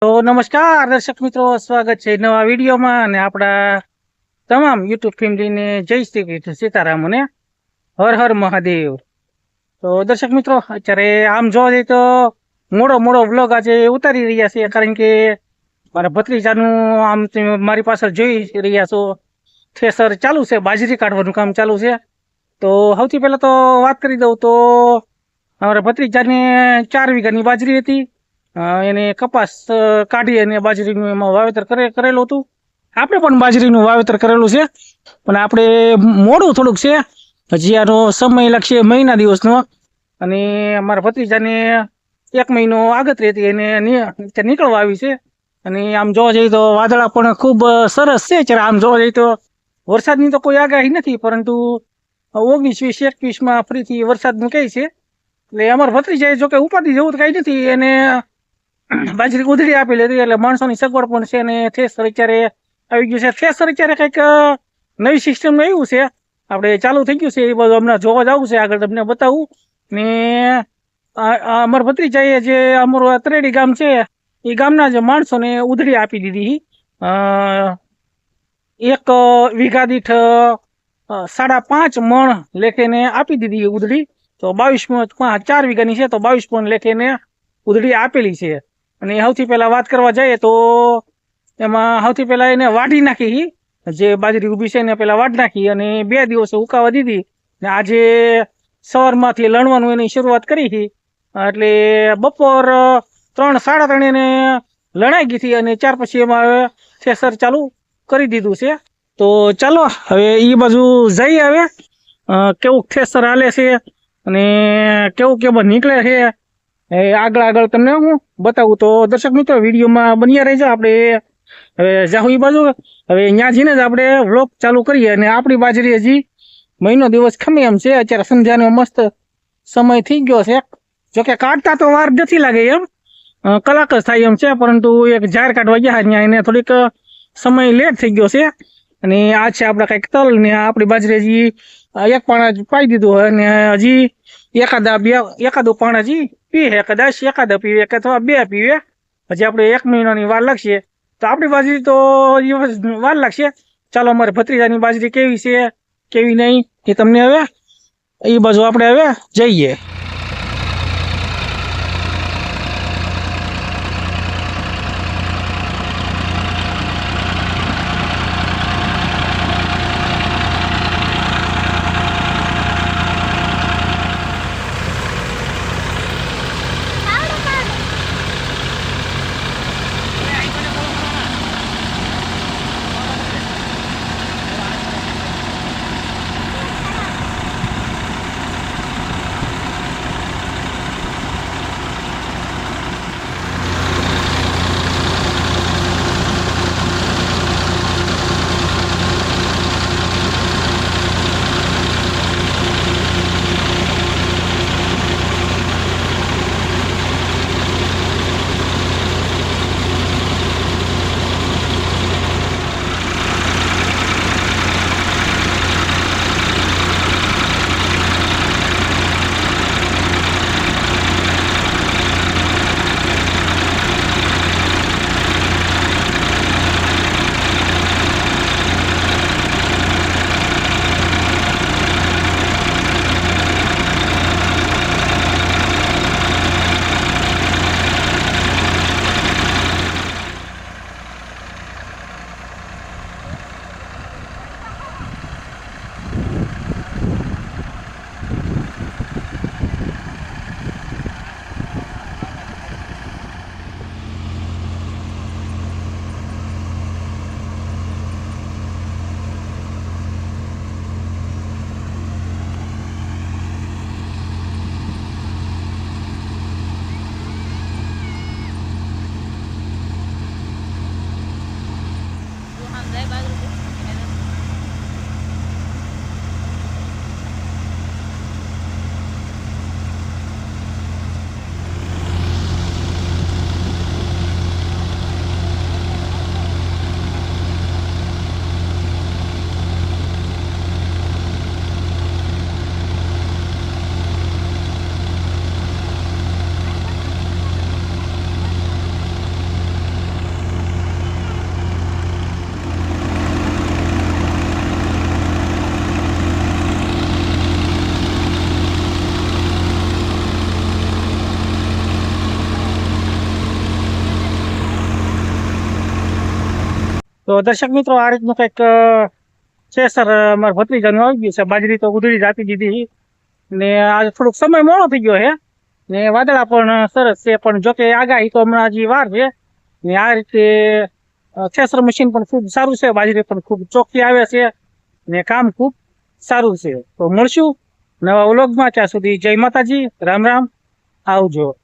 તો નમસ્કાર દર્શક મિત્રો, સ્વાગત છે નવા વિડીયોમાં અને આપણા તમામ યુટ્યુબ ફેમિલીને જય શ્રી કૃષ્ણ, સીતારામ અને હર હર મહાદેવ। તો દર્શક મિત્રો, અત્યારે આમ જોવા જઈએ તો મોડો વ્લોગ આજે ઉતારી રહ્યા છે, કારણ કે મારા ભત્રીજાનું આમ તમે મારી પાછળ જોઈ રહ્યા છો, થ્રેસર ચાલુ છે, બાજરી કાઢવાનું કામ ચાલુ છે। તો સૌથી પહેલા તો વાત કરી દઉં તો અમારા ભત્રીજાને 4 વીઘાની બાજરી હતી। એને કપાસ કાઢી અને બાજરીનું એમાં વાવેતર કરેલું હતું। આપણે પણ બાજરીનું વાવેતર કરેલું છે, પણ આપણે મોડું થોડુંક છે, હજી આનો સમય લાગશે મહિના દિવસનો। અને અમારા ભત્રીજાને 1 મહિનો આગતરી હતી, એને નીકળવા આવી છે। અને આમ જોવા જઈએ તો વાદળા પણ ખૂબ સરસ છે। જ્યારે આમ જોવા જઈએ તો વરસાદની તો કોઈ આગાહી નથી, પરંતુ 19, 20, 21માં ફરીથી વરસાદનું કહે છે। એટલે અમારા ભત્રીજાએ જો કે ઉપાધિ જેવું તો કાંઈ નથી, એને બાજરી ઉધડી આપેલી હતી, એટલે માણસોની સગવડ પણ છે। અને થ્રેસર અત્યારે આવી ગયું છે। થ્રેસર અત્યારે કંઈક નવી સિસ્ટમનું એવું છે, આપણે ચાલુ થઈ ગયું છે, એ બધું હમણાં જોવા જવું છે, આગળ તમને બતાવું। ને અમારા ભત્રીજાએ જે અમારું ત્રેડી ગામ છે, એ ગામના જ માણસોને ઉધડી આપી દીધી। 1 વીઘા દીઠ 5.5 મણ લેખેને આપી દીધી ઉધડી। તો 22 મણ, 4 વીઘાની છે તો 22 મણ લેખેને ઉધડી આપેલી છે। અને સૌથી પહેલા વાત કરવા જઈએ તો એમાં સૌથી પહેલા એને વાઢી નાખી, જે બાજરી ઊભી છે એને પહેલા વાઢી નાખી અને 2 દિવસ ઉકાવા દીધી। ને આજે સવારમાંથી લણવાનું એની શરૂઆત કરી હતી, એટલે બપોર 3, 3:30 એને લણાઈ ગઈ હતી, અને 4 પછી એમાં હવે થ્રેસર ચાલુ કરી દીધું છે। તો ચાલો હવે એ બાજુ જઈએ, હવે કેવું થ્રેસર હાલે છે અને કેવું નીકળે છે આગળ તમને હું બતાવું। તો દર્શક મિત્રો, વિડીયોમાં બન્યા રહેજો। આપણે હવે જાહુ એ બાજુ, હવે ત્યાં જઈને જ આપણે વ્લોગ ચાલુ કરીએ। અને આપણી બાજરી હજી મહિનો દિવસ ખમે એમ છે, અત્યારે સંધ્યાનો મસ્ત સમય થઈ ગયો છે। જોકે કાઢતા તો વાર નથી લાગે, એમ કલાક જ થાય એમ છે, પરંતુ એક ઝાર કાઢવા ગયા ત્યાં એને થોડીક સમય લેટ થઈ ગયો છે। અને આ છે આપણા કંઈક તલ, ને આપણી બાજરી હજી 1 પાણા જ પાઈ દીધું હોય, અને હજી એકાદું પાણા હજી પીએ, કદાચ એકાદા પીવે કે અથવા 2 પીવે। હજી આપણે 1 મહિનાની વાર લાગશે, તો આપણી બાજરી તો વાર લાગશે। ચાલો અમારે ભત્રીજાની બાજરી કેવી છે કેવી નહીં એ તમને હવે એ બાજુ આપણે હવે જઈએ। તો દર્શક મિત્રો આ રીતનું કંઈક છે સર, મારા ભત્રીજાનું આવી ગયું છે. બાજરી તો ઉધળી જ આપી દીધી ને આજે થોડોક સમય મોડો થઈ ગયો છે ને વાદળા પણ સરસ છે, પણ જોકે આગાહી તો હમણાં હજી વાર છે ને આ રીતે થ્રેસર મશીન પણ ખૂબ સારું છે, બાજરી પણ ખૂબ ચોખ્ખી આવે છે ને કામ ખૂબ સારું છે. તો મળશું નવા વ્લોગમાં, ત્યાં સુધી જય માતાજી, રામ રામ, આવજો.